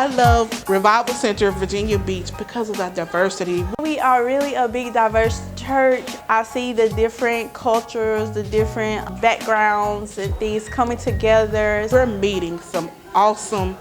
I love Revival Center Virginia Beach because of that diversity. We are really a big, diverse church. I see the different cultures, the different backgrounds and things coming together. We're meeting some awesome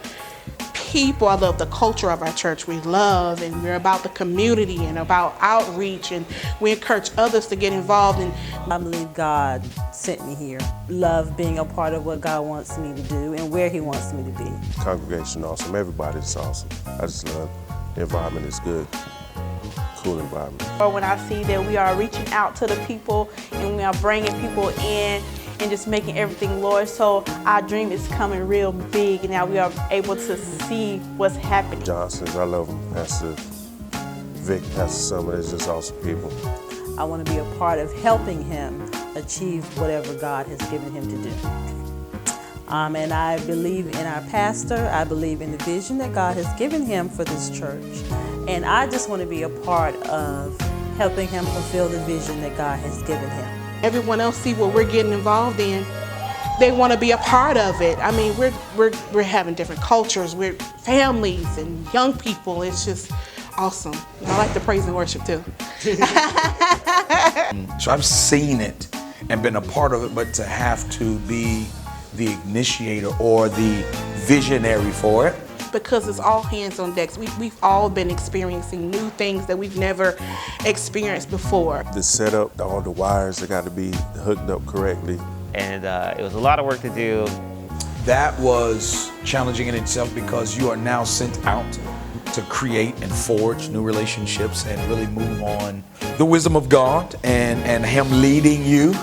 people. I love the culture of our church. We love, and we're about the community and about outreach, and we encourage others to get involved. And I believe God sent me here. Love being a part of what God wants me to do and where He wants me to be. Congregation awesome. Everybody's awesome. I just love the environment. It's good. Cool environment. Or when I see that we are reaching out to the people and we are bringing people in and just making everything Lord. So our dream is coming real big, and now we are able to see what's happening. Johnsons, I love them. Pastor Vic, Pastor Summer, they're just awesome people. I want to be a part of helping him achieve whatever God has given him to do. And I believe in our pastor. I believe in the vision that God has given him for this church. And I just want to be a part of helping him fulfill the vision that God has given him. everyone else see what we're getting involved in, they want to be a part of it. I mean, we're having different cultures, we're families and young people. It's just awesome. I like the praise and worship too. So I've seen it and been a part of it, but to have to be the initiator or the visionary for it. Because it's all hands on decks. We've all been experiencing new things that we've never experienced before. The setup, all the wires, they got to be hooked up correctly. And it was a lot of work to do. That was challenging in itself because you are now sent out to create and forge new relationships and really move on the wisdom of God and Him leading you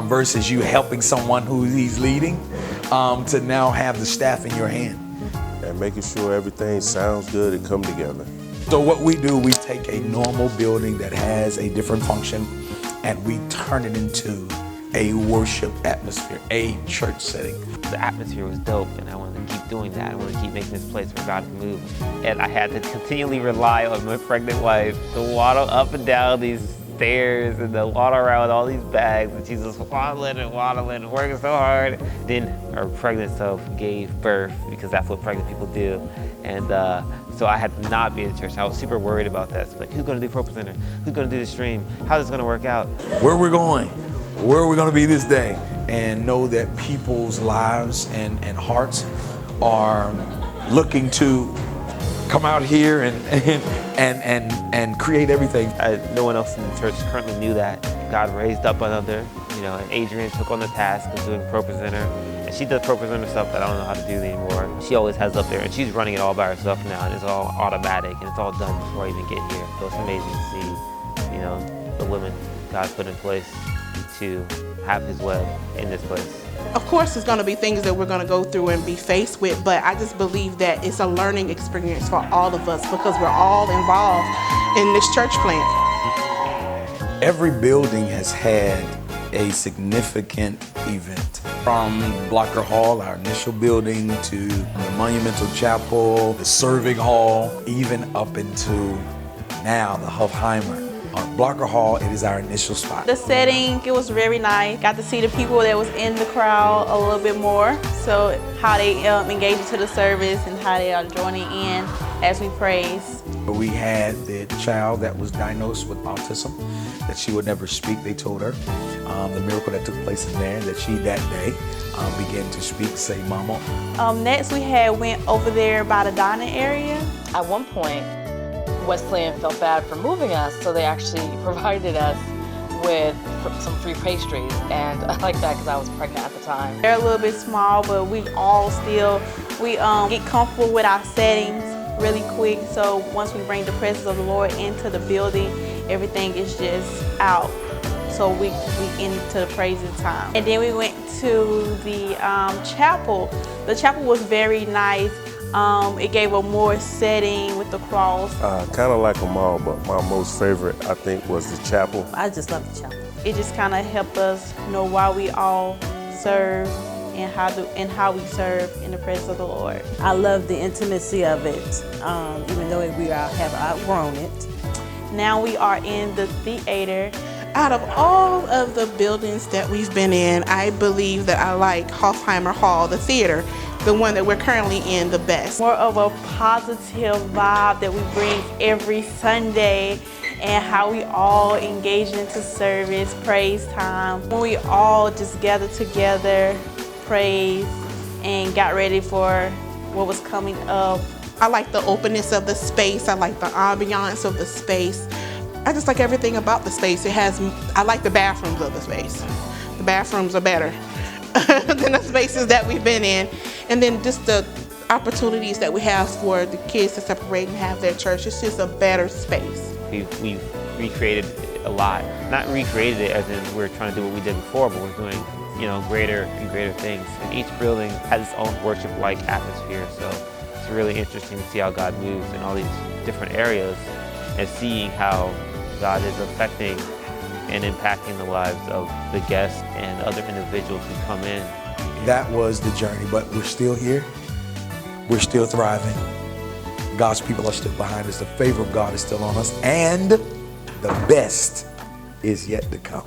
versus you helping someone who He's leading to now have the staff in your hand. And making sure everything sounds good and come together. So what we do, we take a normal building that has a different function and we turn it into a worship atmosphere, a church setting. The atmosphere was dope and I wanted to keep doing that. I wanted to keep making this place where God can move. And I had to continually rely on my pregnant wife to waddle up and down these stairs and the waddle around with all these bags, and she's just waddling and working so hard. Then her pregnant self gave birth, because that's what pregnant people do. And so I had to not be in church. I was super worried about that. So like, who's gonna do Pro Presenter? Who's gonna do the stream? How's this gonna work out? Where we're going, where we're gonna be this day, and know that people's lives and hearts are looking to come out here and create everything. No one else in the church currently knew that. God raised up another, and Adrian took on the task of doing Pro Presenter. And she does Pro Presenter stuff that I don't know how to do anymore. She always has up there, and she's running it all by herself now, and it's all automatic, and it's all done before I even get here. So it's amazing to see, the women God put in place to have His way in this place. Of course, there's going to be things that we're going to go through and be faced with, but I just believe that it's a learning experience for all of us because we're all involved in this church plant. Every building has had a significant event. From Blocker Hall, our initial building, to the Monumental Chapel, the Serving Hall, even up into now the Hofheimer. On Blocker Hall, it is our initial spot. The setting, it was very nice. Got to see the people that was in the crowd a little bit more. So how they engage into the service and how they are joining in as we praise. We had the child that was diagnosed with autism, that she would never speak, they told her. The miracle that took place in there, that she that day began to speak, say mama. Next we went over there by the dining area. At one point, Wesleyan felt bad for moving us, so they actually provided us with some free pastries, and I like that because I was pregnant at the time. They're a little bit small, but we get comfortable with our settings really quick, so once we bring the presence of the Lord into the building, everything is just out. So we into the praising time. And then we went to the chapel. The chapel was very nice. It gave a more setting with the cross. Kind of like them all, but my most favorite, I think, was the chapel. I just love the chapel. It just kind of helped us know why we all serve and how we serve in the presence of the Lord. I love the intimacy of it, even though we have outgrown it. Now we are in the theater. Out of all of the buildings that we've been in, I believe that I like Hofheimer Hall, the theater, the one that we're currently in, the best. More of a positive vibe that we bring every Sunday, and how we all engage into service, praise time. When we all just gathered together, praised, and got ready for what was coming up. I like the openness of the space. I like the ambiance of the space. I just like everything about the space. I like the bathrooms of the space. The bathrooms are better than the spaces that we've been in. And then just the opportunities that we have for the kids to separate and have their church. It's just a better space. We've recreated a lot. Not recreated it as in we're trying to do what we did before, but we're doing, greater and greater things. And each building has its own worship-like atmosphere, so it's really interesting to see how God moves in all these different areas and seeing how God is affecting and impacting the lives of the guests and other individuals who come in. That was the journey, but we're still here. We're still thriving. God's people are still behind us. The favor of God is still on us, and the best is yet to come.